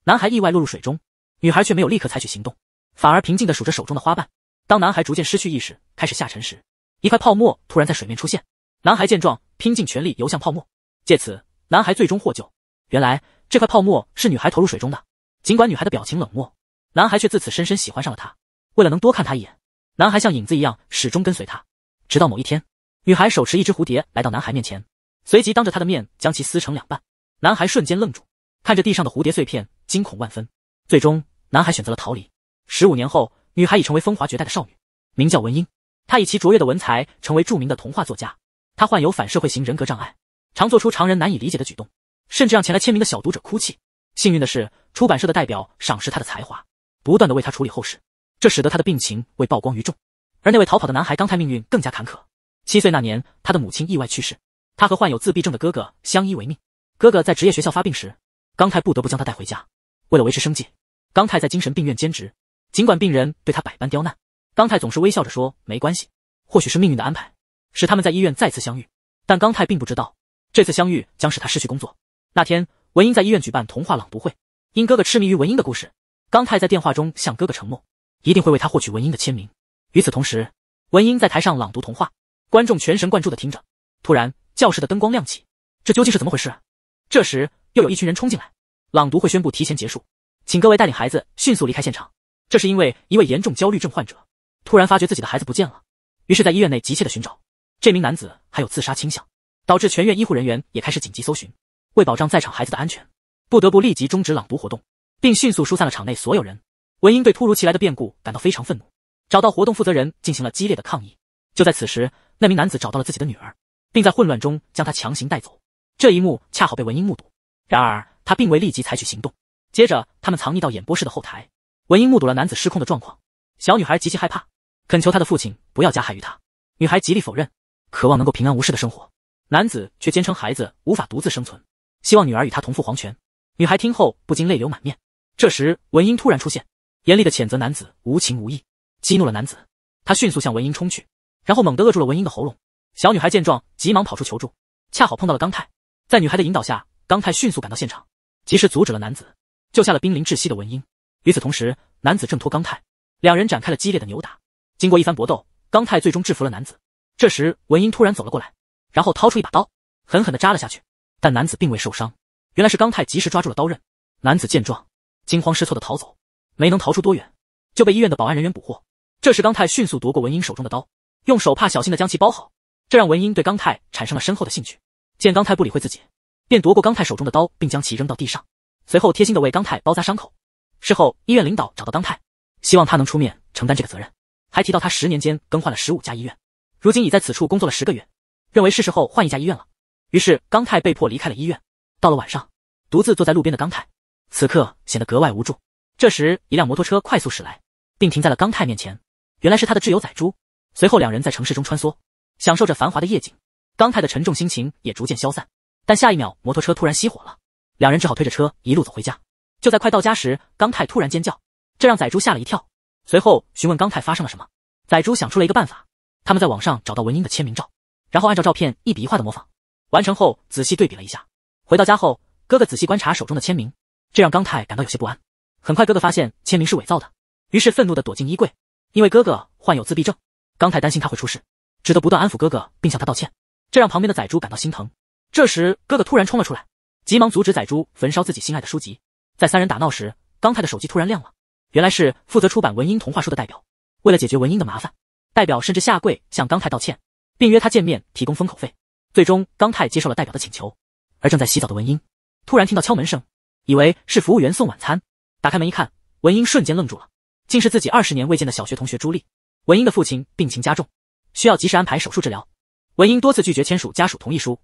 男孩意外落入水中，女孩却没有立刻采取行动，反而平静地数着手中的花瓣。当男孩逐渐失去意识，开始下沉时，一块泡沫突然在水面出现。男孩见状，拼尽全力游向泡沫，借此，男孩最终获救。原来，这块泡沫是女孩投入水中的。尽管女孩的表情冷漠，男孩却自此深深喜欢上了她。为了能多看她一眼，男孩像影子一样始终跟随她。直到某一天，女孩手持一只蝴蝶来到男孩面前，随即当着他的面将其撕成2半。男孩瞬间愣住，看着地上的蝴蝶碎片，惊恐万分。最终，男孩选择了逃离。15年后，女孩已成为风华绝代的少女，名叫文英。她以其卓越的文才成为著名的童话作家。她患有反社会型人格障碍，常做出常人难以理解的举动，甚至让前来签名的小读者哭泣。幸运的是，出版社的代表赏识她的才华，不断地为她处理后事，这使得她的病情未曝光于众。而那位逃跑的男孩刚泰命运更加坎坷。7岁那年，他的母亲意外去世，他和患有自闭症的哥哥相依为命。哥哥在职业学校发病时，刚泰不得不将他带回家。为了维持生计，刚泰在精神病院兼职。尽管病人对他百般刁难，刚泰总是微笑着说没关系，或许是命运的安排，使他们在医院再次相遇。但刚泰并不知道，这次相遇将使他失去工作。那天，文英在医院举办童话朗读会，因哥哥痴迷于文英的故事，刚泰在电话中向哥哥承诺，一定会为他获取文英的签名。与此同时，文英在台上朗读童话，观众全神贯注地听着。突然，教室的灯光亮起，这究竟是怎么回事？这时，又有一群人冲进来，朗读会宣布提前结束，请各位带领孩子迅速离开现场。这是因为一位严重焦虑症患者突然发觉自己的孩子不见了，于是在医院内急切地寻找。这名男子还有自杀倾向，导致全院医护人员也开始紧急搜寻。为保障在场孩子的安全，不得不立即终止朗读活动，并迅速疏散了场内所有人。文英对突如其来的变故感到非常愤怒，找到活动负责人进行了激烈的抗议。就在此时，那名男子找到了自己的女儿，并在混乱中将她强行带走。这一幕恰好被文英目睹，然而他并未立即采取行动。接着，他们藏匿到演播室的后台。文英目睹了男子失控的状况，小女孩极其害怕，恳求她的父亲不要加害于她。女孩极力否认，渴望能够平安无事的生活。男子却坚称孩子无法独自生存，希望女儿与他同赴黄泉。女孩听后不禁泪流满面。这时，文英突然出现，严厉地谴责男子无情无义，激怒了男子。他迅速向文英冲去，然后猛地扼住了文英的喉咙。小女孩见状，急忙跑出求助，恰好碰到了刚泰。在女孩的引导下，刚泰迅速赶到现场，及时阻止了男子，救下了濒临窒息的文英。与此同时，男子挣脱刚泰，两人展开了激烈的扭打。经过一番搏斗，刚泰最终制服了男子。这时，文英突然走了过来，然后掏出一把刀，狠狠地扎了下去。但男子并未受伤，原来是刚泰及时抓住了刀刃。男子见状，惊慌失措地逃走，没能逃出多远，就被医院的保安人员捕获。这时，刚泰迅速夺过文英手中的刀，用手帕小心地将其包好，这让文英对刚泰产生了深厚的兴趣。见刚泰不理会自己，便夺过刚泰手中的刀，并将其扔到地上，随后贴心地为刚泰包扎伤口。事后，医院领导找到刚泰，希望他能出面承担这个责任，还提到他10年间更换了15家医院，如今已在此处工作了10个月，认为是时候换一家医院了。于是，刚泰被迫离开了医院。到了晚上，独自坐在路边的刚泰，此刻显得格外无助。这时，一辆摩托车快速驶来，并停在了刚泰面前。原来是他的挚友仔猪。随后，两人在城市中穿梭，享受着繁华的夜景。刚泰的沉重心情也逐渐消散，但下一秒，摩托车突然熄火了，两人只好推着车一路走回家。就在快到家时，刚泰突然尖叫，这让仔猪吓了一跳。随后询问刚泰发生了什么，仔猪想出了一个办法，他们在网上找到文英的签名照，然后按照照片一笔一画的模仿，完成后仔细对比了一下。回到家后，哥哥仔细观察手中的签名，这让刚泰感到有些不安。很快哥哥发现签名是伪造的，于是愤怒地躲进衣柜。因为哥哥患有自闭症，刚泰担心他会出事，只得不断安抚哥哥并向他道歉，这让旁边的仔猪感到心疼。这时哥哥突然冲了出来，急忙阻止仔猪焚烧自己心爱的书籍。在三人打闹时，刚泰的手机突然亮了，原来是负责出版文英童话书的代表。为了解决文英的麻烦，代表甚至下跪向刚泰道歉，并约他见面提供封口费。最终，刚泰接受了代表的请求。而正在洗澡的文英突然听到敲门声，以为是服务员送晚餐。打开门一看，文英瞬间愣住了，竟是自己20年未见的小学同学朱莉。文英的父亲病情加重，需要及时安排手术治疗。文英多次拒绝签署家属同意书，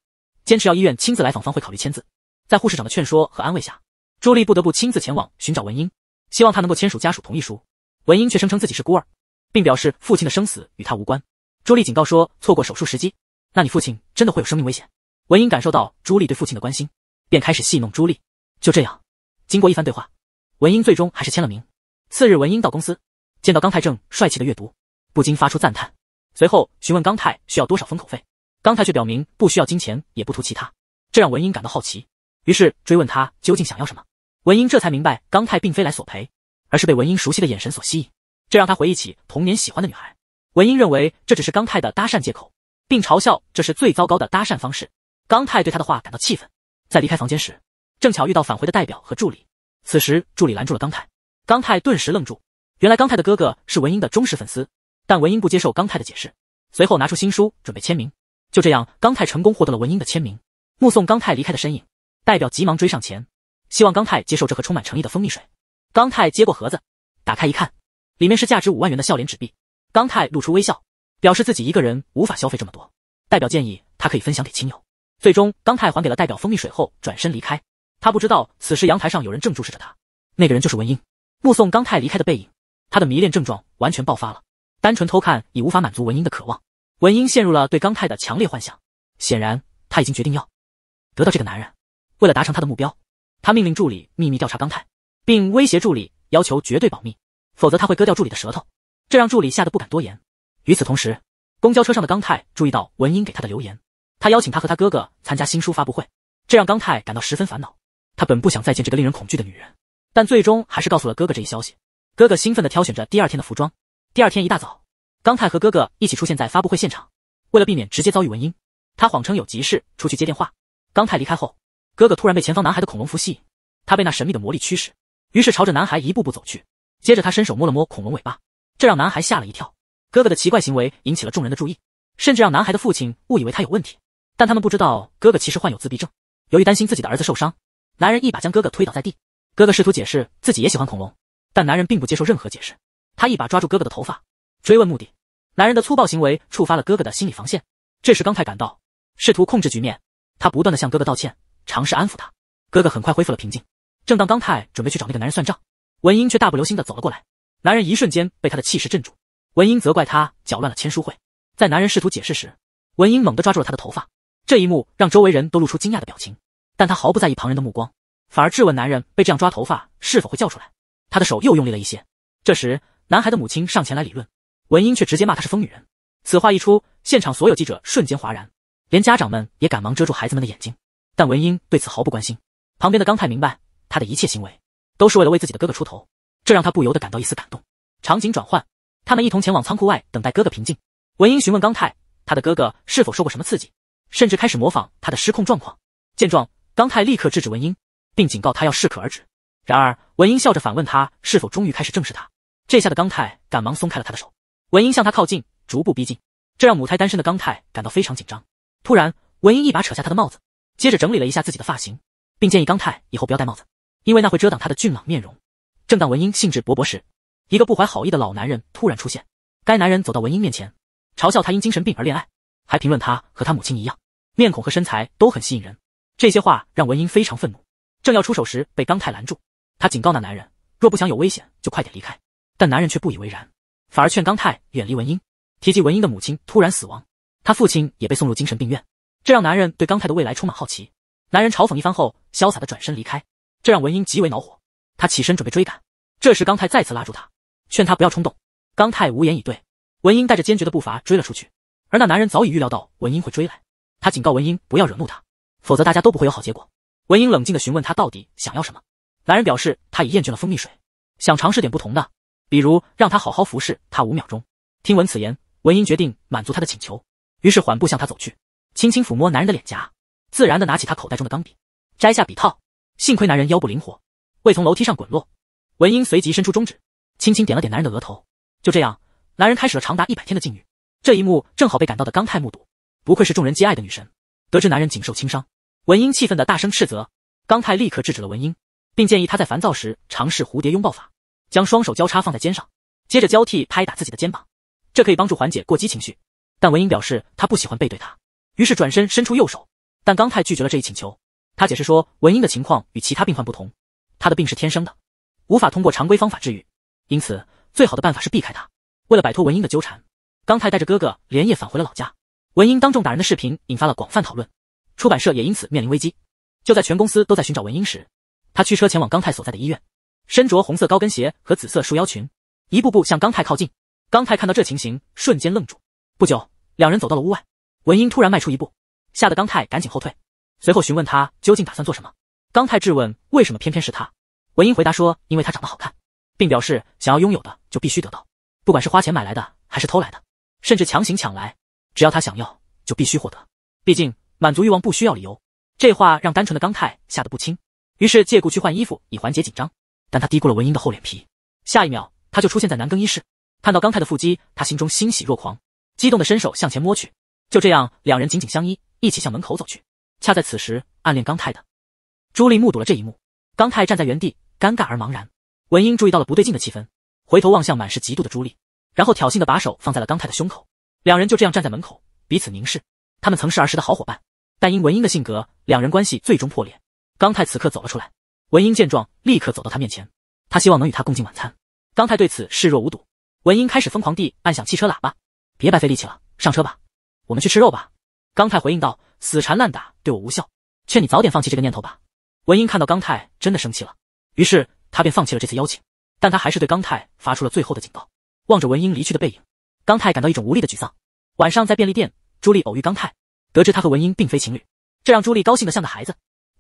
坚持要医院亲自来访方会考虑签字。在护士长的劝说和安慰下，朱莉不得不亲自前往寻找文英，希望他能够签署家属同意书。文英却声称自己是孤儿，并表示父亲的生死与他无关。朱莉警告说，错过手术时机，那你父亲真的会有生命危险。文英感受到朱莉对父亲的关心，便开始戏弄朱莉。就这样，经过一番对话，文英最终还是签了名。次日，文英到公司，见到刚泰正帅气的阅读，不禁发出赞叹。随后询问刚泰需要多少封口费，刚泰却表明不需要金钱，也不图其他，这让文英感到好奇，于是追问他究竟想要什么。文英这才明白刚泰并非来索赔，而是被文英熟悉的眼神所吸引，这让他回忆起童年喜欢的女孩。文英认为这只是刚泰的搭讪借口，并嘲笑这是最糟糕的搭讪方式。刚泰对他的话感到气愤，在离开房间时，正巧遇到返回的代表和助理。此时助理拦住了刚泰，刚泰顿时愣住，原来刚泰的哥哥是文英的忠实粉丝，但文英不接受刚泰的解释，随后拿出新书准备签名。就这样，刚泰成功获得了文英的签名。目送刚泰离开的身影，代表急忙追上前，希望刚泰接受这盒充满诚意的蜂蜜水。刚泰接过盒子，打开一看，里面是价值5万元的笑脸纸币。刚泰露出微笑，表示自己一个人无法消费这么多，代表建议他可以分享给亲友。最终，刚泰还给了代表蜂蜜水后转身离开。他不知道此时阳台上有人正注视着他，那个人就是文英。目送刚泰离开的背影，他的迷恋症状完全爆发了，单纯偷看已无法满足文英的渴望。文英陷入了对刚泰的强烈幻想，显然他已经决定要得到这个男人。为了达成他的目标，他命令助理秘密调查刚泰，并威胁助理要求绝对保密，否则他会割掉助理的舌头。这让助理吓得不敢多言。与此同时，公交车上的刚泰注意到文英给他的留言，他邀请他和他哥哥参加新书发布会，这让刚泰感到十分烦恼。他本不想再见这个令人恐惧的女人，但最终还是告诉了哥哥这一消息。哥哥兴奋地挑选着第二天的服装。第二天一大早，刚泰和哥哥一起出现在发布会现场。为了避免直接遭遇文英，他谎称有急事出去接电话。刚泰离开后，哥哥突然被前方男孩的恐龙服吸引，他被那神秘的魔力驱使，于是朝着男孩一步步走去。接着他伸手摸了摸恐龙尾巴，这让男孩吓了一跳。哥哥的奇怪行为引起了众人的注意，甚至让男孩的父亲误以为他有问题。但他们不知道哥哥其实患有自闭症。由于担心自己的儿子受伤，男人一把将哥哥推倒在地。哥哥试图解释自己也喜欢恐龙，但男人并不接受任何解释。他一把抓住哥哥的头发，追问目的。男人的粗暴行为触发了哥哥的心理防线。这时刚泰赶到，试图控制局面，他不断地向哥哥道歉，尝试安抚他。哥哥很快恢复了平静。正当刚泰准备去找那个男人算账，文英却大步流星地走了过来。男人一瞬间被他的气势镇住。文英责怪他搅乱了签书会。在男人试图解释时，文英猛地抓住了他的头发。这一幕让周围人都露出惊讶的表情，但他毫不在意旁人的目光，反而质问男人被这样抓头发是否会叫出来。他的手又用力了一些。这时男孩的母亲上前来理论，文英却直接骂他是疯女人。此话一出，现场所有记者瞬间哗然，连家长们也赶忙遮住孩子们的眼睛。但文英对此毫不关心。旁边的刚泰明白，他的一切行为都是为了为自己的哥哥出头，这让他不由得感到一丝感动。场景转换，他们一同前往仓库外等待哥哥平静。文英询问刚泰，他的哥哥是否受过什么刺激，甚至开始模仿他的失控状况。见状，刚泰立刻制止文英，并警告他要适可而止。然而文英笑着反问他是否终于开始正视他。这下的刚泰赶忙松开了他的手。文英向他靠近，逐步逼近，这让母胎单身的刚泰感到非常紧张。突然文英一把扯下他的帽子，接着整理了一下自己的发型，并建议刚泰以后不要戴帽子，因为那会遮挡他的俊朗面容。正当文英兴致勃勃时，一个不怀好意的老男人突然出现。该男人走到文英面前，嘲笑他因精神病而恋爱，还评论他和他母亲一样，面孔和身材都很吸引人。这些话让文英非常愤怒，正要出手时被刚泰拦住。他警告那男人，若不想有危险就快点离开。但男人却不以为然，反而劝刚泰远离文英，提及文英的母亲突然死亡，他父亲也被送入精神病院，这让男人对刚泰的未来充满好奇。男人嘲讽一番后潇洒地转身离开，这让文英极为恼火。他起身准备追赶，这时刚泰再次拉住他，劝他不要冲动。刚泰无言以对。文英带着坚决的步伐追了出去，而那男人早已预料到文英会追来，他警告文英不要惹怒他，否则大家都不会有好结果。文英冷静地询问他到底想要什么。男人表示他已厌倦了蜂蜜水，想尝试点不同的，比如让他好好服侍他5秒钟。听闻此言，文英决定满足他的请求，于是缓步向他走去，轻轻抚摸男人的脸颊，自然地拿起他口袋中的钢笔，摘下笔套。幸亏男人腰部灵活，未从楼梯上滚落。文英随即伸出中指，轻轻点了点男人的额头。就这样，男人开始了长达100天的禁欲。这一幕正好被赶到的刚泰目睹，不愧是众人皆爱的女神。得知男人仅受轻伤，文英气愤地大声斥责。刚泰立刻制止了文英，并建议他在烦躁时尝试蝴蝶拥抱法，将双手交叉放在肩上，接着交替拍打自己的肩膀，这可以帮助缓解过激情绪。但文英表示他不喜欢背对他，于是转身伸出右手，但刚泰拒绝了这一请求。他解释说，文英的情况与其他病患不同，他的病是天生的，无法通过常规方法治愈，因此最好的办法是避开他。为了摆脱文英的纠缠，刚泰带着哥哥连夜返回了老家。文英当众打人的视频引发了广泛讨论，出版社也因此面临危机。就在全公司都在寻找文英时，他驱车前往刚泰所在的医院，身着红色高跟鞋和紫色束腰裙，一步步向刚泰靠近。刚泰看到这情形，瞬间愣住。不久，两人走到了屋外，文英突然迈出一步，吓得刚泰赶紧后退，随后询问他究竟打算做什么。刚泰质问为什么偏偏是他。文英回答说，因为她长得好看，并表示想要拥有的就必须得到，不管是花钱买来的还是偷来的，甚至强行抢来，只要她想要就必须获得。毕竟满足欲望不需要理由。这话让单纯的刚泰吓得不轻，于是借故去换衣服以缓解紧张，但他低估了文英的厚脸皮。下一秒他就出现在男更衣室，看到刚泰的腹肌，他心中欣喜若狂，激动的伸手向前摸去。就这样，两人紧紧相依，一起向门口走去。恰在此时，暗恋刚泰的朱莉目睹了这一幕，刚泰站在原地，尴尬而茫然。文英注意到了不对劲的气氛，回头望向满是嫉妒的朱莉，然后挑衅的把手放在了刚泰的胸口。两人就这样站在门口，彼此凝视。他们曾是儿时的好伙伴，但因文英的性格，两人关系最终破裂。刚泰此刻走了出来，文英见状立刻走到他面前，他希望能与他共进晚餐。刚泰对此视若无睹。文英开始疯狂地按响汽车喇叭，别白费力气了，上车吧，我们去吃肉吧。刚泰回应道，死缠烂打对我无效，劝你早点放弃这个念头吧。文英看到刚泰真的生气了，于是他便放弃了这次邀请，但他还是对刚泰发出了最后的警告。望着文英离去的背影，刚泰感到一种无力的沮丧。晚上在便利店，朱莉偶遇刚泰，得知他和文英并非情侣，这让朱莉高兴得像个孩子。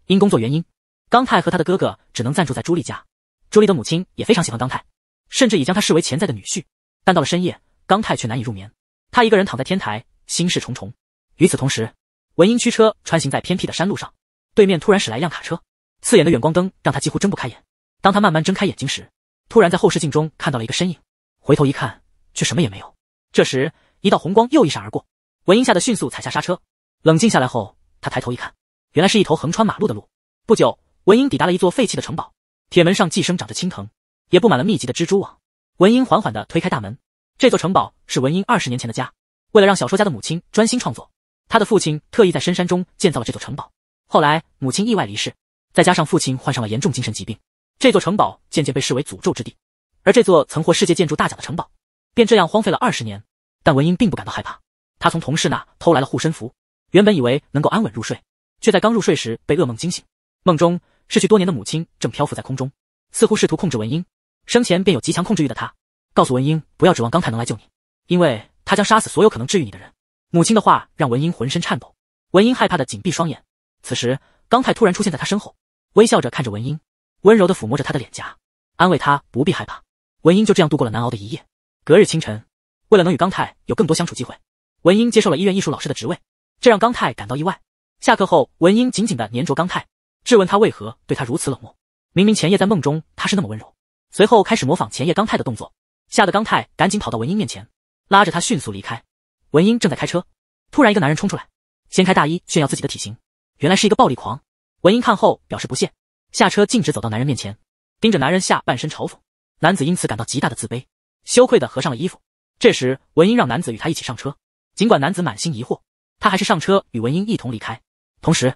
因工作原因，刚泰和他的哥哥只能暂住在朱莉家。朱莉的母亲也非常喜欢刚泰，甚至已将他视为潜在的女婿。但到了深夜，刚泰却难以入眠，他一个人躺在天台，心事重重。与此同时，文英驱车穿行在偏僻的山路上，对面突然驶来一辆卡车，刺眼的远光灯让他几乎睁不开眼。当他慢慢睁开眼睛时，突然在后视镜中看到了一个身影，回头一看，却什么也没有。这时，一道红光又一闪而过，文英吓得迅速踩下刹车。冷静下来后，他抬头一看，原来是一头横穿马路的路。不久，文英抵达了一座废弃的城堡，铁门上既生长着青藤，也布满了密集的蜘蛛网。文英缓缓地推开大门，这座城堡是文英20年前的家。为了让小说家的母亲专心创作，他的父亲特意在深山中建造了这座城堡。后来母亲意外离世，再加上父亲患上了严重精神疾病，这座城堡渐渐被视为诅咒之地。而这座曾获世界建筑大奖的城堡，便这样荒废了20年。但文英并不感到害怕，他从同事那偷来了护身符，原本以为能够安稳入睡，却在刚入睡时被噩梦惊醒。梦中逝去多年的母亲正漂浮在空中，似乎试图控制文英。生前便有极强控制欲的他，告诉文英不要指望刚泰能来救你，因为他将杀死所有可能治愈你的人。母亲的话让文英浑身颤抖，文英害怕的紧闭双眼。此时，刚泰突然出现在他身后，微笑着看着文英，温柔地抚摸着他的脸颊，安慰他不必害怕。文英就这样度过了难熬的一夜。隔日清晨，为了能与刚泰有更多相处机会，文英接受了医院艺术老师的职位，这让刚泰感到意外。下课后，文英紧紧地黏着刚泰，质问他为何对他如此冷漠。明明前夜在梦中他是那么温柔。随后开始模仿前夜刚泰的动作，吓得刚泰赶紧跑到文英面前，拉着他迅速离开。文英正在开车，突然一个男人冲出来，掀开大衣炫耀自己的体型，原来是一个暴力狂。文英看后表示不屑，下车径直走到男人面前，盯着男人下半身嘲讽。男子因此感到极大的自卑，羞愧地合上了衣服。这时文英让男子与他一起上车，尽管男子满心疑惑，他还是上车与文英一同离开。同时，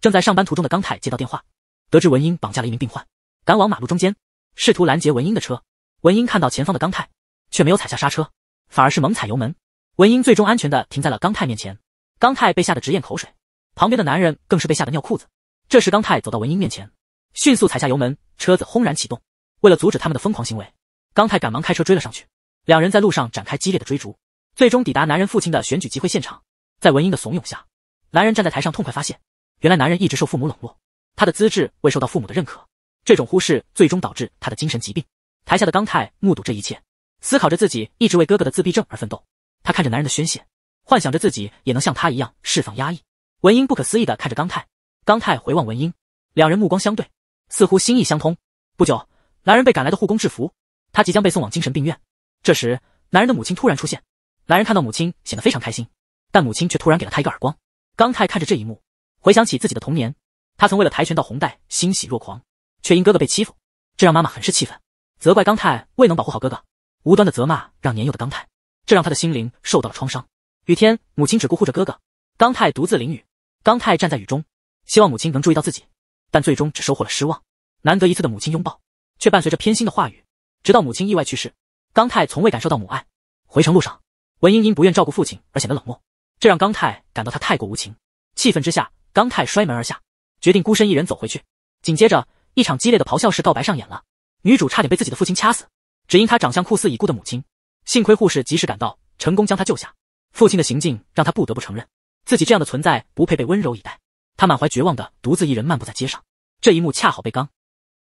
正在上班途中的刚泰接到电话，得知文英绑架了一名病患，赶往马路中间，试图拦截文英的车。文英看到前方的刚泰，却没有踩下刹车，反而是猛踩油门。文英最终安全地停在了刚泰面前。刚泰被吓得直咽口水，旁边的男人更是被吓得尿裤子。这时刚泰走到文英面前，迅速踩下油门，车子轰然启动。为了阻止他们的疯狂行为，刚泰赶忙开车追了上去。两人在路上展开激烈的追逐，最终抵达男人父亲的选举集会现场。在文英的怂恿下，男人站在台上痛快发现，原来男人一直受父母冷落，他的资质未受到父母的认可，这种忽视最终导致他的精神疾病。台下的刚泰目睹这一切，思考着自己一直为哥哥的自闭症而奋斗。他看着男人的宣泄，幻想着自己也能像他一样释放压抑。文英不可思议地看着刚泰，刚泰回望文英，两人目光相对，似乎心意相通。不久，男人被赶来的护工制服，他即将被送往精神病院。这时，男人的母亲突然出现，男人看到母亲显得非常开心，但母亲却突然给了他一个耳光。刚泰看着这一幕，回想起自己的童年，他曾为了跆拳道红带欣喜若狂，却因哥哥被欺负，这让妈妈很是气愤，责怪刚泰未能保护好哥哥，无端的责骂让年幼的刚泰，这让他的心灵受到了创伤。雨天，母亲只顾护着哥哥，刚泰独自淋雨。刚泰站在雨中，希望母亲能注意到自己，但最终只收获了失望。难得一次的母亲拥抱，却伴随着偏心的话语。直到母亲意外去世，刚泰从未感受到母爱。回程路上，文英因不愿照顾父亲而显得冷漠，这让刚泰感到他太过无情。气愤之下，刚泰摔门而下，决定孤身一人走回去。紧接着，一场激烈的咆哮式告白上演了，女主差点被自己的父亲掐死，只因她长相酷似已故的母亲。幸亏护士及时赶到，成功将她救下。父亲的行径让她不得不承认，自己这样的存在不配被温柔以待。她满怀绝望的独自一人漫步在街上，这一幕恰好被刚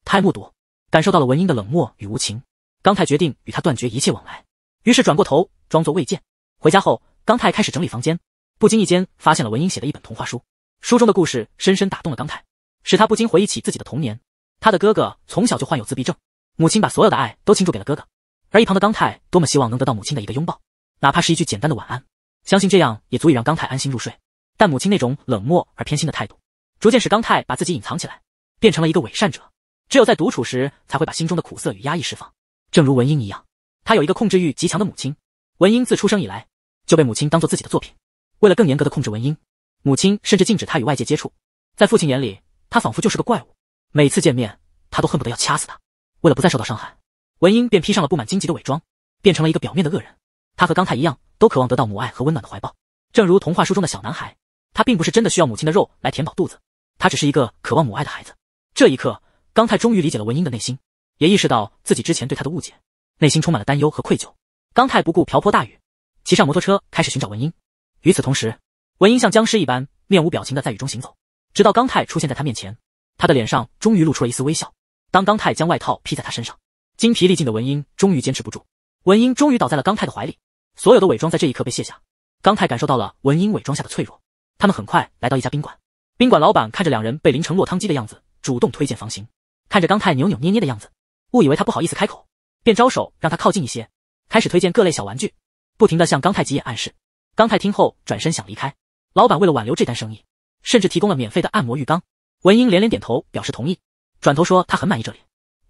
泰目睹。感受到了文英的冷漠与无情，刚泰决定与他断绝一切往来，于是转过头，装作未见。回家后，刚泰开始整理房间，不经意间发现了文英写的一本童话书，书中的故事深深打动了刚泰，使他不禁回忆起自己的童年。他的哥哥从小就患有自闭症，母亲把所有的爱都倾注给了哥哥，而一旁的刚泰多么希望能得到母亲的一个拥抱，哪怕是一句简单的晚安，相信这样也足以让刚泰安心入睡。但母亲那种冷漠而偏心的态度，逐渐使刚泰把自己隐藏起来，变成了一个伪善者。只有在独处时，才会把心中的苦涩与压抑释放。正如文英一样，他有一个控制欲极强的母亲。文英自出生以来就被母亲当作自己的作品，为了更严格的控制文英，母亲甚至禁止他与外界接触。在父亲眼里，他仿佛就是个怪物，每次见面他都恨不得要掐死他。为了不再受到伤害，文英便披上了布满荆棘的伪装，变成了一个表面的恶人。他和刚泰一样，都渴望得到母爱和温暖的怀抱。正如童话书中的小男孩，他并不是真的需要母亲的肉来填饱肚子，他只是一个渴望母爱的孩子。这一刻，刚泰终于理解了文英的内心，也意识到自己之前对他的误解，内心充满了担忧和愧疚。刚泰不顾瓢泼大雨，骑上摩托车开始寻找文英。与此同时，文英像僵尸一般面无表情地在雨中行走，直到刚泰出现在他面前，他的脸上终于露出了一丝微笑。当刚泰将外套披在他身上，精疲力尽的文英终于坚持不住，文英终于倒在了刚泰的怀里，所有的伪装在这一刻被卸下。刚泰感受到了文英伪装下的脆弱。他们很快来到一家宾馆，宾馆老板看着两人被淋成落汤鸡的样子，主动推荐房型。看着刚泰扭扭捏捏的样子，误以为他不好意思开口，便招手让他靠近一些，开始推荐各类小玩具，不停地向刚泰急眼暗示。刚泰听后转身想离开，老板为了挽留这单生意，甚至提供了免费的按摩浴缸。文英连连点头表示同意，转头说他很满意这里，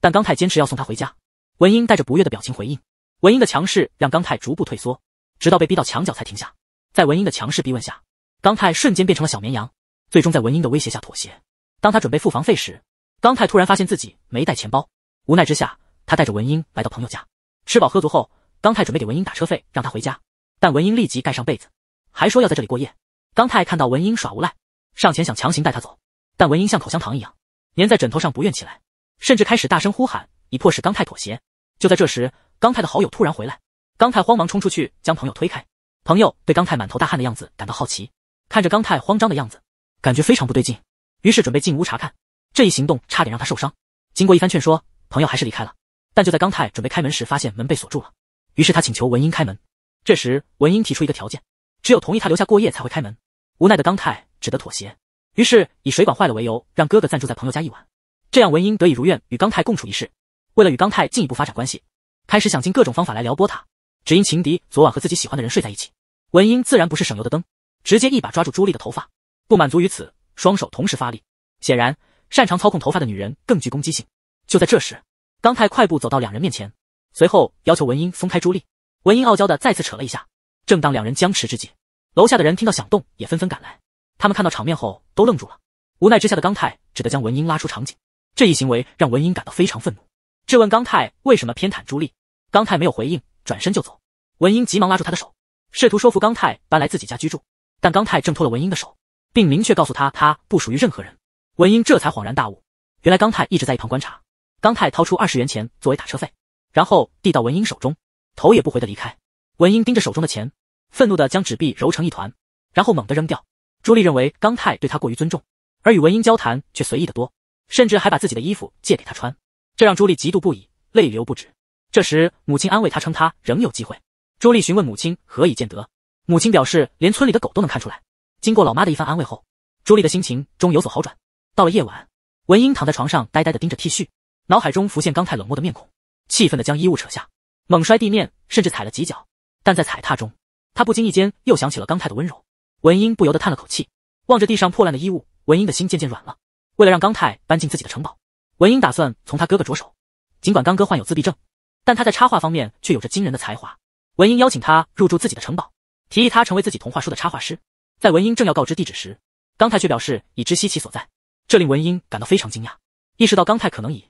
但刚泰坚持要送他回家。文英带着不悦的表情回应。文英的强势让刚泰逐步退缩，直到被逼到墙角才停下。在文英的强势逼问下，刚泰瞬间变成了小绵羊，最终在文英的威胁下妥协。当他准备付房费时，刚泰突然发现自己没带钱包，无奈之下，他带着文英来到朋友家。吃饱喝足后，刚泰准备给文英打车费让他回家，但文英立即盖上被子，还说要在这里过夜。刚泰看到文英耍无赖，上前想强行带他走，但文英像口香糖一样粘在枕头上不愿起来，甚至开始大声呼喊，以迫使刚泰妥协。就在这时，刚泰的好友突然回来，刚泰慌忙冲出去将朋友推开。朋友对刚泰满头大汗的样子感到好奇，看着刚泰慌张的样子，感觉非常不对劲，于是准备进屋查看。这一行动差点让他受伤。经过一番劝说，朋友还是离开了。但就在刚泰准备开门时，发现门被锁住了，于是他请求文英开门。这时文英提出一个条件，只有同意他留下过夜才会开门。无奈的刚泰只得妥协，于是以水管坏了为由，让哥哥暂住在朋友家一晚。这样文英得以如愿与刚泰共处一室。为了与刚泰进一步发展关系，开始想尽各种方法来撩拨他，只因情敌昨晚和自己喜欢的人睡在一起。文英自然不是省油的灯，直接一把抓住朱莉的头发。不满足于此，双手同时发力。显然擅长操控头发的女人更具攻击性。就在这时，刚泰快步走到两人面前，随后要求文英松开朱莉。文英傲娇的再次扯了一下。正当两人僵持之际，楼下的人听到响动也纷纷赶来。他们看到场面后都愣住了，无奈之下的刚泰只得将文英拉出场景。这一行为让文英感到非常愤怒，质问刚泰为什么偏袒朱莉。刚泰没有回应，转身就走。文英急忙拉住他的手，试图说服刚泰搬来自己家居住，但刚泰挣脱了文英的手，并明确告诉他不属于任何人。文英这才恍然大悟，原来刚泰一直在一旁观察。刚泰掏出20元钱作为打车费，然后递到文英手中，头也不回的离开。文英盯着手中的钱，愤怒的将纸币揉成一团，然后猛地扔掉。朱莉认为刚泰对她过于尊重，而与文英交谈却随意得多，甚至还把自己的衣服借给她穿，这让朱莉嫉妒不已，泪流不止。这时母亲安慰她称她仍有机会。朱莉询问母亲何以见得，母亲表示连村里的狗都能看出来。经过老妈的一番安慰后，朱莉的心情终有所好转。到了夜晚，文英躺在床上呆呆地盯着 T 恤，脑海中浮现刚泰冷漠的面孔，气愤地将衣物扯下，猛摔地面，甚至踩了几脚。但在踩踏中，他不经意间又想起了刚泰的温柔。文英不由得叹了口气，望着地上破烂的衣物，文英的心渐渐软了。为了让刚泰搬进自己的城堡，文英打算从他哥哥着手。尽管刚哥患有自闭症，但他在插画方面却有着惊人的才华。文英邀请他入住自己的城堡，提议他成为自己童话书的插画师。在文英正要告知地址时，刚泰却表示已知悉其所在，这令文英感到非常惊讶，意识到刚泰可能已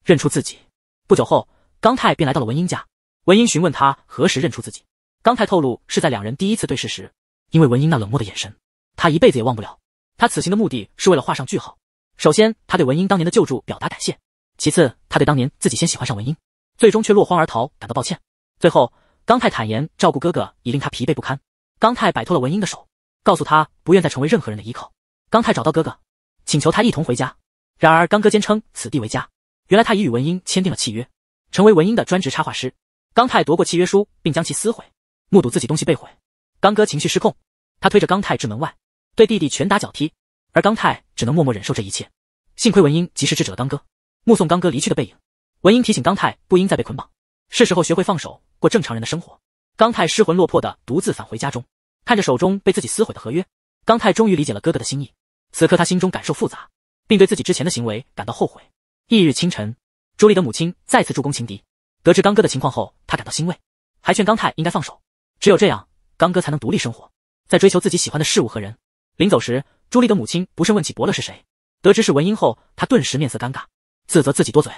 认出自己。不久后，刚泰便来到了文英家。文英询问他何时认出自己，刚泰透露是在两人第一次对视时，因为文英那冷漠的眼神，他一辈子也忘不了。他此行的目的是为了画上句号。首先，他对文英当年的救助表达感谢；其次，他对当年自己先喜欢上文英，最终却落荒而逃感到抱歉。最后，刚泰坦言照顾哥哥已令他疲惫不堪。刚泰摆脱了文英的手，告诉他不愿再成为任何人的依靠。刚泰找到哥哥，请求他一同回家。然而刚哥坚称此地为家，原来他已与文英签订了契约，成为文英的专职插画师。刚泰夺过契约书，并将其撕毁，目睹自己东西被毁，刚哥情绪失控，他推着刚泰至门外，对弟弟拳打脚踢，而刚泰只能默默忍受这一切。幸亏文英及时制止了刚哥，目送刚哥离去的背影。文英提醒刚泰不应再被捆绑，是时候学会放手，过正常人的生活。刚泰失魂落魄地独自返回家中，看着手中被自己撕毁的合约，刚泰终于理解了哥哥的心意。此刻他心中感受复杂，并对自己之前的行为感到后悔。翌日清晨，朱莉的母亲再次助攻情敌，得知刚哥的情况后，他感到欣慰，还劝刚泰应该放手，只有这样，刚哥才能独立生活，在追求自己喜欢的事物和人。临走时，朱莉的母亲不慎问起伯乐是谁，得知是文英后，他顿时面色尴尬，自责自己多嘴。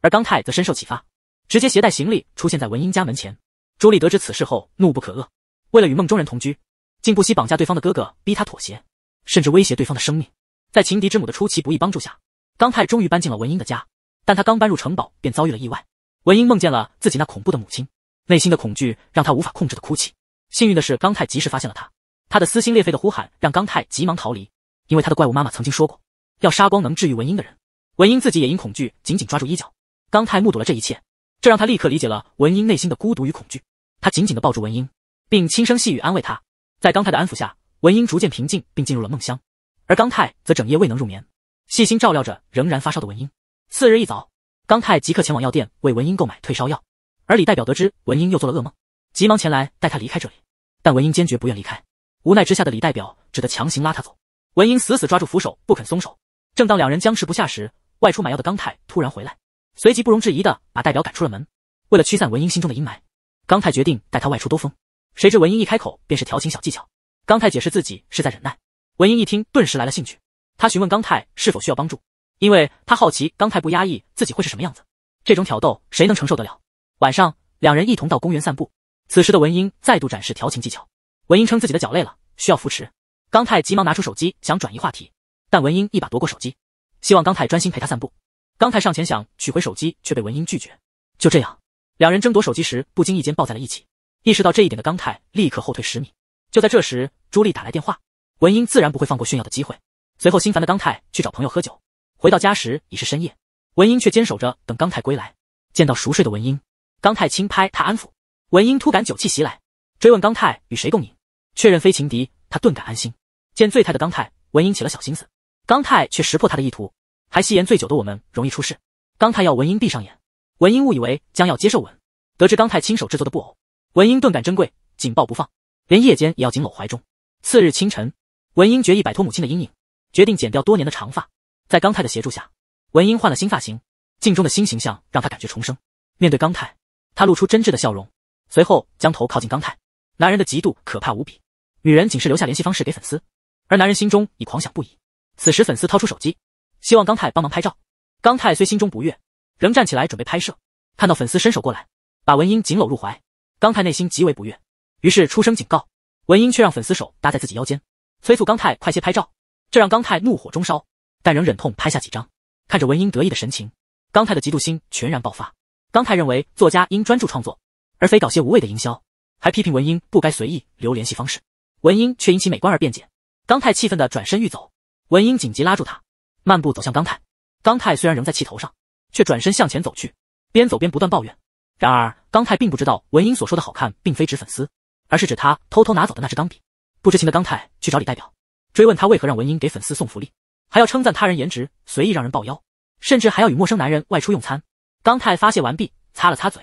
而刚泰则深受启发，直接携带行李出现在文英家门前。朱莉得知此事后怒不可遏，为了与梦中人同居，竟不惜绑架对方的哥哥，逼他妥协，甚至威胁对方的生命。在情敌之母的出其不意帮助下，刚泰终于搬进了文英的家。但他刚搬入城堡，便遭遇了意外。文英梦见了自己那恐怖的母亲，内心的恐惧让他无法控制的哭泣。幸运的是，刚泰及时发现了他，他的撕心裂肺的呼喊让刚泰急忙逃离，因为他的怪物妈妈曾经说过，要杀光能治愈文英的人。文英自己也因恐惧紧紧抓住衣角。刚泰目睹了这一切，这让他立刻理解了文英内心的孤独与恐惧。他紧紧地抱住文英，并轻声细语安慰她。在刚泰的安抚下，文英逐渐平静，并进入了梦乡。而刚泰则整夜未能入眠，细心照料着仍然发烧的文英。次日一早，刚泰即刻前往药店为文英购买退烧药。而李代表得知文英又做了噩梦，急忙前来带她离开这里，但文英坚决不愿离开。无奈之下的李代表只得强行拉她走。文英死死抓住扶手不肯松手。正当两人僵持不下时，外出买药的刚泰突然回来，随即不容置疑地把代表赶出了门。为了驱散文英心中的阴霾，刚泰决定带她外出兜风。谁知文英一开口便是调情小技巧。刚泰解释自己是在忍耐，文英一听顿时来了兴趣。他询问刚泰是否需要帮助，因为他好奇刚泰不压抑自己会是什么样子。这种挑逗谁能承受得了？晚上，两人一同到公园散步。此时的文英再度展示调情技巧。文英称自己的脚累了，需要扶持。刚泰急忙拿出手机想转移话题，但文英一把夺过手机，希望刚泰专心陪他散步。刚泰上前想取回手机，却被文英拒绝。就这样，两人争夺手机时不经意间抱在了一起。意识到这一点的刚泰立刻后退10米。就在这时，朱莉打来电话，文英自然不会放过炫耀的机会。随后心烦的刚泰去找朋友喝酒，回到家时已是深夜，文英却坚守着等刚泰归来。见到熟睡的文英，刚泰轻拍他安抚，文英突感酒气袭来，追问刚泰与谁共饮，确认非情敌，他顿感安心。见醉态的刚泰，文英起了小心思，刚泰却识破他的意图，还戏言醉酒的我们容易出事。刚泰要文英闭上眼，文英误以为将要接受吻，得知刚泰亲手制作的布偶，文英顿感珍贵，紧抱不放，连夜间也要紧搂怀中。次日清晨，文英决意摆脱母亲的阴影，决定剪掉多年的长发。在刚泰的协助下，文英换了新发型，镜中的新形象让她感觉重生。面对刚泰，她露出真挚的笑容，随后将头靠近刚泰。男人的嫉妒可怕无比，女人仅是留下联系方式给粉丝，而男人心中已狂想不已。此时粉丝掏出手机，希望刚泰帮忙拍照。刚泰虽心中不悦，仍站起来准备拍摄。看到粉丝伸手过来，把文英紧搂入怀，刚泰内心极为不悦，于是出声警告。文英却让粉丝手搭在自己腰间，催促刚泰快些拍照，这让刚泰怒火中烧，但仍忍痛拍下几张。看着文英得意的神情，刚泰的嫉妒心全然爆发。刚泰认为作家应专注创作，而非搞些无谓的营销，还批评文英不该随意留联系方式。文英却因其美观而辩解。刚泰气愤地转身欲走，文英紧急拉住他，漫步走向刚泰。刚泰虽然仍在气头上，却转身向前走去，边走边不断抱怨。然而刚泰并不知道文英所说的好看并非指粉丝，而是指他偷偷拿走的那支钢笔。不知情的刚泰去找李代表，追问他为何让文英给粉丝送福利，还要称赞他人颜值，随意让人抱腰，甚至还要与陌生男人外出用餐。刚泰发泄完毕，擦了擦嘴，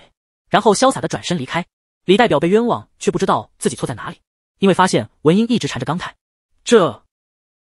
然后潇洒地转身离开。李代表被冤枉，却不知道自己错在哪里，因为发现文英一直缠着刚泰，这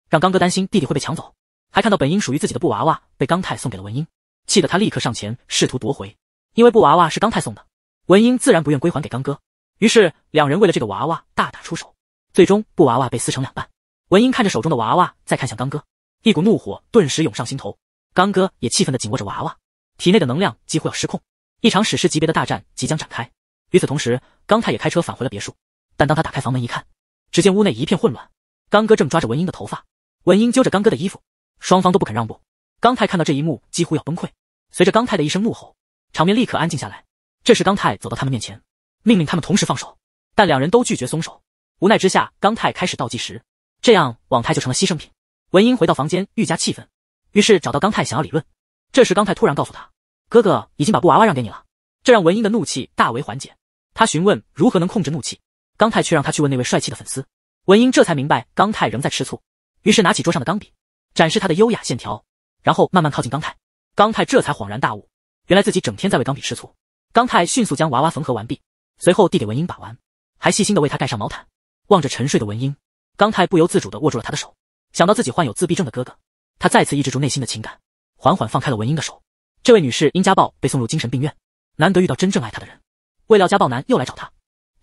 让刚哥担心弟弟会被抢走，还看到本应属于自己的布娃娃被刚泰送给了文英，气得他立刻上前试图夺回，因为布娃娃是刚泰送的，文英自然不愿归还给刚哥，于是两人为了这个娃娃大打出手，最终布娃娃被撕成两半。文英看着手中的娃娃，再看向刚哥，一股怒火顿时涌上心头。刚哥也气愤地紧握着娃娃，体内的能量几乎要失控，一场史诗级别的大战即将展开。与此同时，刚泰也开车返回了别墅，但当他打开房门一看，只见屋内一片混乱，刚哥正抓着文英的头发，文英揪着刚哥的衣服，双方都不肯让步。刚泰看到这一幕几乎要崩溃，随着刚泰的一声怒吼，场面立刻安静下来。这时刚泰走到他们面前，命令他们同时放手，但两人都拒绝松手。无奈之下，刚泰开始倒计时，这样网泰就成了牺牲品。文英回到房间愈加气愤，于是找到刚泰想要理论。这时刚泰突然告诉他，哥哥已经把布娃娃让给你了。这让文英的怒气大为缓解。他询问如何能控制怒气，刚泰却让他去问那位帅气的粉丝。文英这才明白刚泰仍在吃醋，于是拿起桌上的钢笔，展示他的优雅线条，然后慢慢靠近刚泰。刚泰这才恍然大悟，原来自己整天在为钢笔吃醋。刚泰迅速将娃娃缝合完毕，随后递给文英把玩，还细心地为他盖上毛毯。望着沉睡的文英，刚泰不由自主地握住了他的手。想到自己患有自闭症的哥哥，他再次抑制住内心的情感，缓缓放开了文英的手。这位女士因家暴被送入精神病院，难得遇到真正爱她的人。未料家暴男又来找她，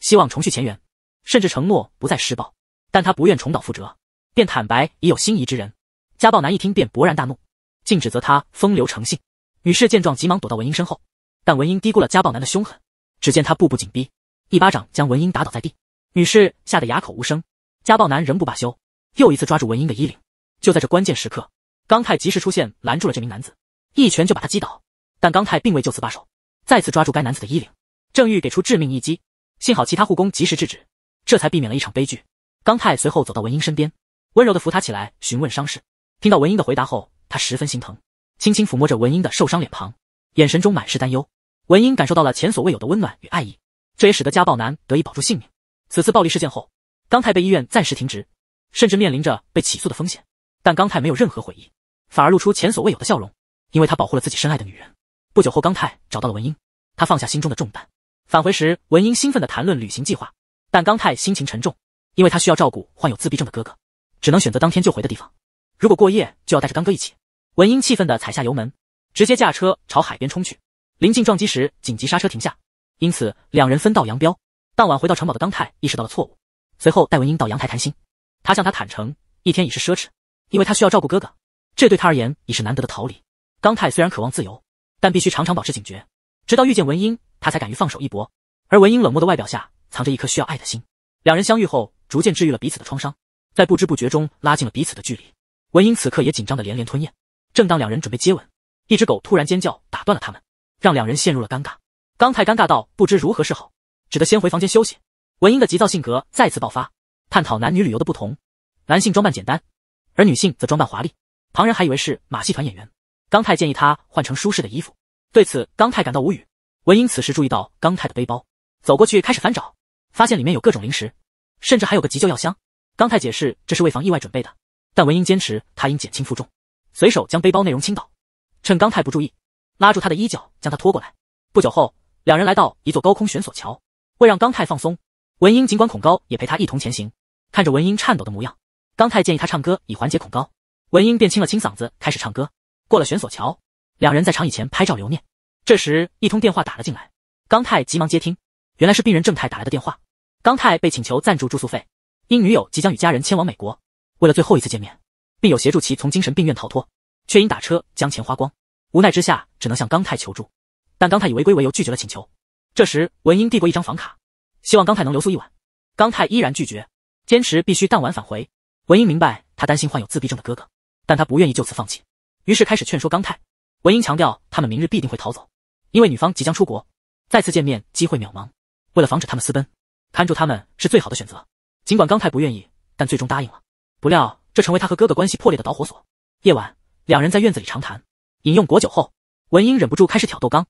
希望重续前缘，甚至承诺不再施暴，但她不愿重蹈覆辙，便坦白已有心仪之人。家暴男一听便勃然大怒，竟指责他风流成性。女士见状急忙躲到文英身后，但文英低估了家暴男的凶狠，只见他步步紧逼，一巴掌将文英打倒在地。女士吓得哑口无声，家暴男仍不罢休，又一次抓住文英的衣领。就在这关键时刻，刚泰及时出现，拦住了这名男子，一拳就把他击倒。但刚泰并未就此罢手，再次抓住该男子的衣领，正欲给出致命一击，幸好其他护工及时制止，这才避免了一场悲剧。刚泰随后走到文英身边，温柔地扶她起来，询问伤势。听到文英的回答后，他十分心疼，轻轻抚摸着文英的受伤脸庞，眼神中满是担忧。文英感受到了前所未有的温暖与爱意，这也使得家暴男得以保住性命。此次暴力事件后，刚泰被医院暂时停职，甚至面临着被起诉的风险。但刚泰没有任何悔意，反而露出前所未有的笑容，因为他保护了自己深爱的女人。不久后，刚泰找到了文英，他放下心中的重担。返回时，文英兴奋地谈论旅行计划，但刚泰心情沉重，因为他需要照顾患有自闭症的哥哥，只能选择当天就回的地方。如果过夜，就要带着刚哥一起。文英气愤地踩下油门，直接驾车朝海边冲去。临近撞击时，紧急刹车停下，因此两人分道扬镳。当晚回到城堡的刚泰意识到了错误，随后带文英到阳台谈心。他向他坦诚，一天已是奢侈，因为他需要照顾哥哥，这对他而言已是难得的逃离。刚泰虽然渴望自由，但必须常常保持警觉，直到遇见文英，他才敢于放手一搏。而文英冷漠的外表下藏着一颗需要爱的心。两人相遇后，逐渐治愈了彼此的创伤，在不知不觉中拉近了彼此的距离。文英此刻也紧张的连连吞咽。正当两人准备接吻，一只狗突然尖叫打断了他们，让两人陷入了尴尬。刚泰尴尬到不知如何是好，只得先回房间休息。文英的急躁性格再次爆发，探讨男女旅游的不同。男性装扮简单，而女性则装扮华丽，旁人还以为是马戏团演员。刚泰建议他换成舒适的衣服，对此刚泰感到无语。文英此时注意到刚泰的背包，走过去开始翻找，发现里面有各种零食，甚至还有个急救药箱。刚泰解释这是为防意外准备的，但文英坚持他应减轻负重，随手将背包内容倾倒，趁刚泰不注意，拉住他的衣角将他拖过来。不久后，两人来到一座高空悬索桥，为让刚泰放松，文英尽管恐高也陪他一同前行。看着文英颤抖的模样，刚泰建议他唱歌以缓解恐高，文英便清了清嗓子开始唱歌。过了悬索桥，两人在长椅前拍照留念。这时一通电话打了进来，刚泰急忙接听，原来是病人郑泰打来的电话。刚泰被请求赞助住宿费，因女友即将与家人迁往美国，为了最后一次见面，并有协助其从精神病院逃脱，却因打车将钱花光，无奈之下只能向刚泰求助，但刚泰以违规为由拒绝了请求。这时文英递过一张房卡，希望刚泰能留宿一晚，刚泰依然拒绝，坚持必须当晚返回。文英明白他担心患有自闭症的哥哥，但他不愿意就此放弃，于是开始劝说刚泰。文英强调他们明日必定会逃走，因为女方即将出国，再次见面机会渺茫，为了防止他们私奔，看住他们是最好的选择。尽管刚泰不愿意，但最终答应了。不料这成为他和哥哥关系破裂的导火索。夜晚，两人在院子里长谈，饮用果酒后，文英忍不住开始挑逗刚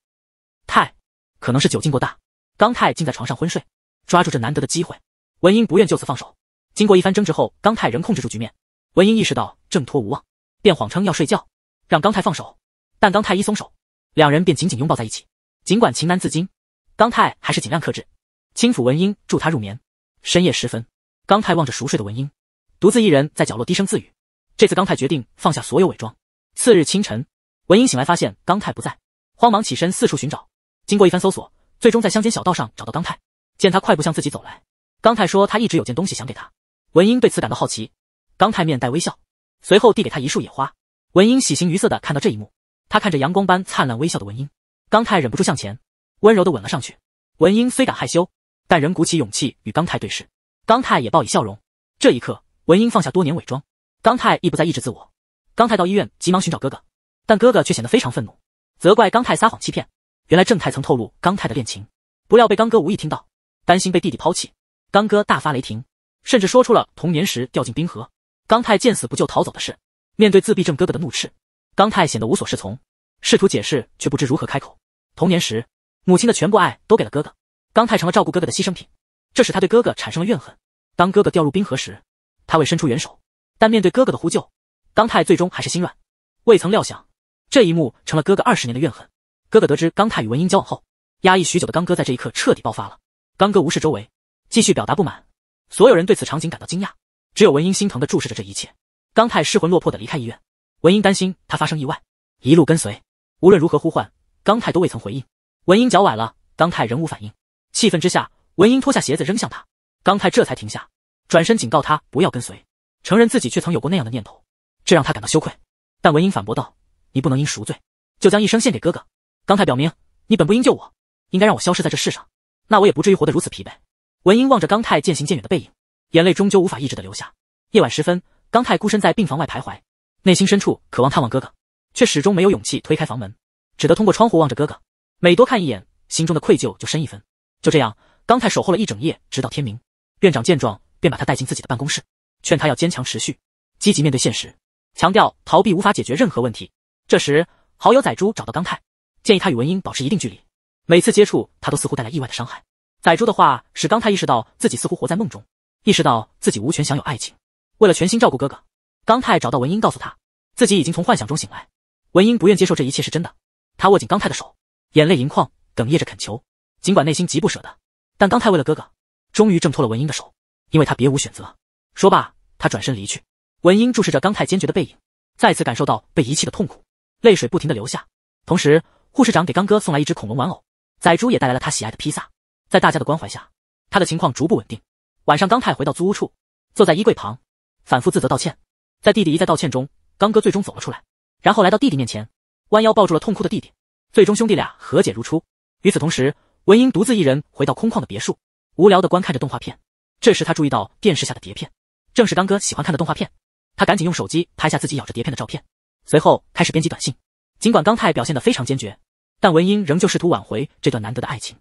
泰，可能是酒劲过大，刚泰竟在床上昏睡。抓住这难得的机会，文英不愿就此放手。经过一番争执后，刚泰仍控制住局面。文英意识到挣脱无望，便谎称要睡觉，让刚泰放手。但刚泰一松手，两人便紧紧拥抱在一起。尽管情难自禁，刚泰还是尽量克制，轻抚文英助她入眠。深夜时分，刚泰望着熟睡的文英，独自一人在角落低声自语。这次刚泰决定放下所有伪装。次日清晨，文英醒来发现刚泰不在，慌忙起身四处寻找。经过一番搜索，最终在乡间小道上找到刚泰。见他快步向自己走来，刚泰说他一直有件东西想给他。文英对此感到好奇，刚泰面带微笑，随后递给他一束野花。文英喜形于色地看到这一幕，他看着阳光般灿烂微笑的文英，刚泰忍不住向前温柔地吻了上去。文英虽感害羞，但仍鼓起勇气与刚泰对视。刚泰也报以笑容。这一刻，文英放下多年伪装，刚泰亦不再抑制自我。刚泰到医院急忙寻找哥哥，但哥哥却显得非常愤怒，责怪刚泰撒谎欺骗。原来郑泰曾透露刚泰的恋情，不料被刚哥无意听到，担心被弟弟抛弃，刚哥大发雷霆，甚至说出了童年时掉进冰河，刚泰见死不救逃走的事。面对自闭症哥哥的怒斥，刚泰显得无所适从，试图解释却不知如何开口。童年时，母亲的全部爱都给了哥哥，刚太成了照顾哥哥的牺牲品，这使他对哥哥产生了怨恨。当哥哥掉入冰河时，他未伸出援手，但面对哥哥的呼救，刚太最终还是心软。未曾料想，这一幕成了哥哥20年的怨恨。哥哥得知刚太与文英交往后，压抑许久的刚哥在这一刻彻底爆发了。刚哥无视周围，继续表达不满。所有人对此场景感到惊讶，只有文英心疼地注视着这一切。刚太失魂落魄地离开医院，文英担心他发生意外，一路跟随，无论如何呼唤，刚太都未曾回应。文英脚崴了，刚太仍无反应。气愤之下，文英脱下鞋子扔向他，刚太这才停下，转身警告他不要跟随，承认自己却曾有过那样的念头，这让他感到羞愧。但文英反驳道：“你不能因赎罪，就将一生献给哥哥。”刚太表明：“你本不应救我，应该让我消失在这世上，那我也不至于活得如此疲渐。”文英望着刚太渐行渐远的背影，眼泪终究无法抑制的流下。夜晚时分，刚太孤身在病房外徘徊，内心深处渴望探望哥哥，却始终没有勇气推开房门，只得通过窗户望着哥哥。每多看一眼，心中的愧疚就深一分。就这样，刚太守候了一整夜，直到天明。院长见状，便把他带进自己的办公室，劝他要坚强持续，积极面对现实，强调逃避无法解决任何问题。这时，好友仔猪找到刚太，建议他与文英保持一定距离，每次接触他都似乎带来意外的伤害。仔猪的话使刚太意识到自己似乎活在梦中，意识到自己无权享有爱情。为了全心照顾哥哥，刚太找到文英，告诉他自己已经从幻想中醒来。文英不愿接受这一切是真的，他握紧刚太的手，眼泪盈眶，哽咽着恳求。尽管内心极不舍得，但刚太为了哥哥，终于挣脱了文英的手，因为他别无选择。说罢，他转身离去。文英注视着刚太坚决的背影，再次感受到被遗弃的痛苦，泪水不停地流下。同时，护士长给刚哥送来一只恐龙玩偶，仔猪也带来了他喜爱的披萨。在大家的关怀下，他的情况逐步稳定。晚上，刚太回到租屋处，坐在衣柜旁，反复自责道歉。在弟弟一再道歉中，刚哥最终走了出来，然后来到弟弟面前，弯腰抱住了痛哭的弟弟。最终，兄弟俩和解如初。与此同时，文英独自一人回到空旷的别墅，无聊地观看着动画片。这时，他注意到电视下的碟片，正是刚哥喜欢看的动画片。他赶紧用手机拍下自己咬着碟片的照片，随后开始编辑短信。尽管刚太表现得非常坚决，但文英仍旧试图挽回这段难得的爱情。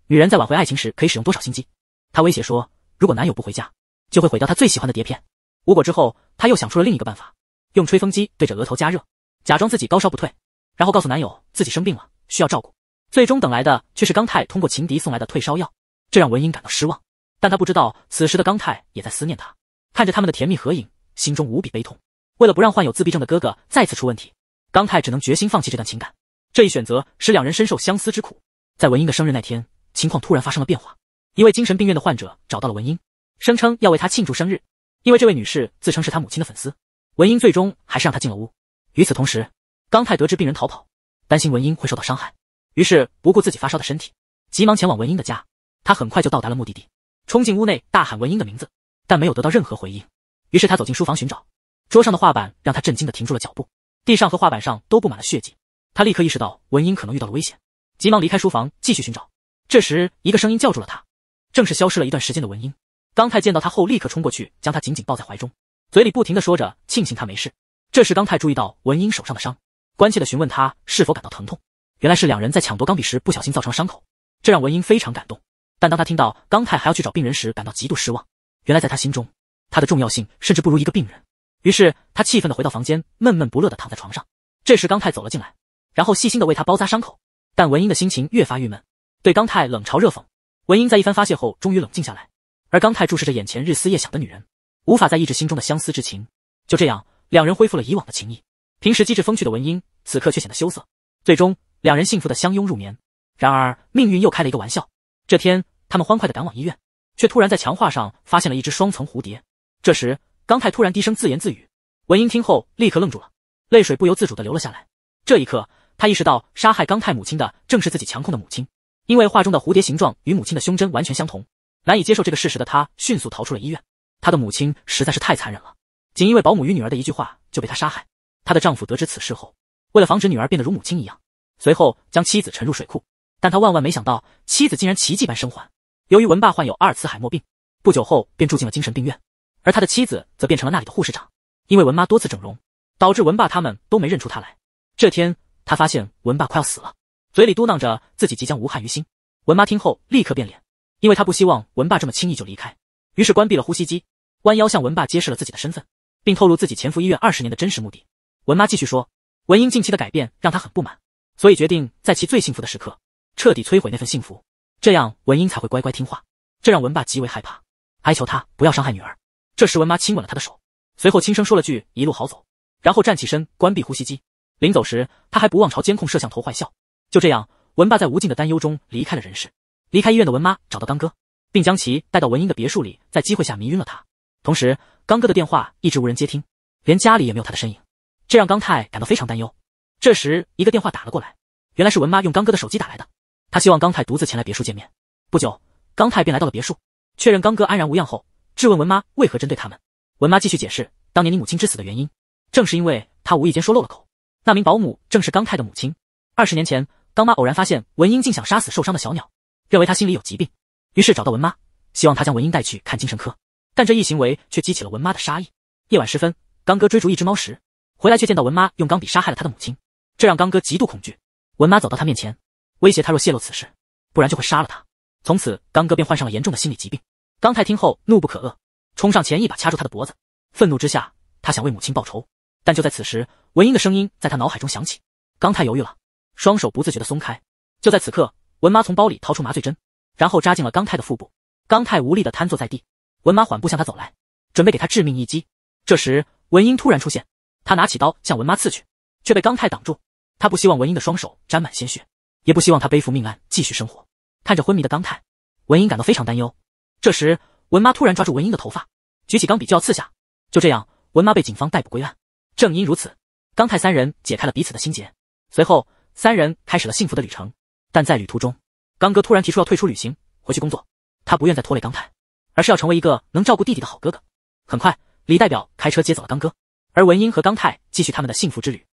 女人在挽回爱情时可以使用多少心机？她威胁说，如果男友不回家，就会毁掉她最喜欢的碟片。无果之后，她又想出了另一个办法，用吹风机对着额头加热，假装自己高烧不退，然后告诉男友自己生病了，需要照顾。最终等来的却是刚太通过情敌送来的退烧药，这让文英感到失望。但她不知道，此时的刚太也在思念她，看着他们的甜蜜合影，心中无比悲痛。为了不让患有自闭症的哥哥再次出问题，刚太只能决心放弃这段情感。这一选择使两人深受相思之苦。在文英的生日那天，情况突然发生了变化。一位精神病院的患者找到了文英，声称要为她庆祝生日。因为这位女士自称是她母亲的粉丝，文英最终还是让她进了屋。与此同时，刚太得知病人逃跑，担心文英会受到伤害，于是不顾自己发烧的身体，急忙前往文英的家。他很快就到达了目的地，冲进屋内大喊文英的名字，但没有得到任何回应。于是他走进书房寻找，桌上的画板让他震惊地停住了脚步，地上和画板上都布满了血迹。他立刻意识到文英可能遇到了危险，急忙离开书房继续寻找。这时一个声音叫住了他，正是消失了一段时间的文英。刚太见到他后立刻冲过去，将他紧紧抱在怀中，嘴里不停地说着庆幸他没事。这时刚太注意到文英手上的伤，关切地询问他是否感到疼痛。原来是两人在抢夺钢笔时不小心造成了伤口，这让文英非常感动。但当他听到刚太还要去找病人时，感到极度失望。原来在他心中，他的重要性甚至不如一个病人。于是他气愤地回到房间，闷闷不乐地躺在床上。这时刚太走了进来，然后细心地为他包扎伤口。但文英的心情越发郁闷，对刚太冷嘲热讽。文英在一番发泄后终于冷静下来，而刚太注视着眼前日思夜想的女人，无法再抑制心中的相思之情。就这样，两人恢复了以往的情谊。平时机智风趣的文英此刻却显得羞涩。最终两人幸福的相拥入眠。然而命运又开了一个玩笑。这天他们欢快地赶往医院，却突然在墙画上发现了一只双层蝴蝶。这时刚太突然低声自言自语，文英听后立刻愣住了，泪水不由自主地流了下来。这一刻他意识到杀害刚太母亲的正是自己强控的母亲，因为画中的蝴蝶形状与母亲的胸针完全相同。难以接受这个事实的他迅速逃出了医院。他的母亲实在是太残忍了，仅因为保姆与女儿的一句话就被他杀害。她的丈夫得知此事后，为了防止女儿变得如母亲一样，随后将妻子沉入水库。但他万万没想到，妻子竟然奇迹般生还。由于文爸患有阿尔茨海默病，不久后便住进了精神病院，而他的妻子则变成了那里的护士长。因为文妈多次整容，导致文爸他们都没认出他来。这天他发现文爸快要死了，嘴里嘟囔着自己即将无憾于心。文妈听后立刻变脸，因为她不希望文爸这么轻易就离开，于是关闭了呼吸机，弯腰向文爸揭示了自己的身份，并透露自己潜伏医院20年的真实目的。文妈继续说，文英近期的改变让她很不满，所以决定在其最幸福的时刻，彻底摧毁那份幸福，这样文英才会乖乖听话。这让文爸极为害怕，哀求他不要伤害女儿。这时文妈亲吻了他的手，随后轻声说了句一路好走，然后站起身关闭呼吸机。临走时，他还不忘朝监控摄像头坏笑。就这样，文爸在无尽的担忧中离开了人世。离开医院的文妈找到刚哥，并将其带到文英的别墅里，在机会下迷晕了他。同时，刚哥的电话一直无人接听，连家里也没有他的身影，这让刚太感到非常担忧。这时，一个电话打了过来，原来是文妈用刚哥的手机打来的，他希望刚太独自前来别墅见面。不久，刚太便来到了别墅，确认刚哥安然无恙后，质问文妈为何针对他们。文妈继续解释，当年你母亲之死的原因，正是因为她无意间说漏了口，那名保姆正是刚太的母亲。20年前，刚妈偶然发现文英竟想杀死受伤的小鸟，认为她心里有疾病，于是找到文妈，希望她将文英带去看精神科。但这一行为却激起了文妈的杀意。夜晚时分，刚哥追逐一只猫时，回来却见到文妈用钢笔杀害了他的母亲，这让刚哥极度恐惧。文妈走到他面前，威胁他若泄露此事，不然就会杀了他。从此，刚哥便患上了严重的心理疾病。刚太听后怒不可遏，冲上前一把掐住他的脖子。愤怒之下，他想为母亲报仇。但就在此时，文英的声音在他脑海中响起。刚太犹豫了，双手不自觉地松开。就在此刻，文妈从包里掏出麻醉针，然后扎进了刚太的腹部。刚太无力地瘫坐在地，文妈缓步向他走来，准备给他致命一击。这时，文英突然出现，他拿起刀向文妈刺去，却被刚太挡住。他不希望文英的双手沾满鲜血，也不希望他背负命案继续生活。看着昏迷的刚太，文英感到非常担忧。这时，文妈突然抓住文英的头发，举起钢笔就要刺下。就这样，文妈被警方逮捕归案。正因如此，刚太三人解开了彼此的心结。随后，三人开始了幸福的旅程。但在旅途中，刚哥突然提出要退出旅行，回去工作。他不愿再拖累刚太，而是要成为一个能照顾弟弟的好哥哥。很快，李代表开车接走了刚哥，而文英和刚太继续他们的幸福之旅。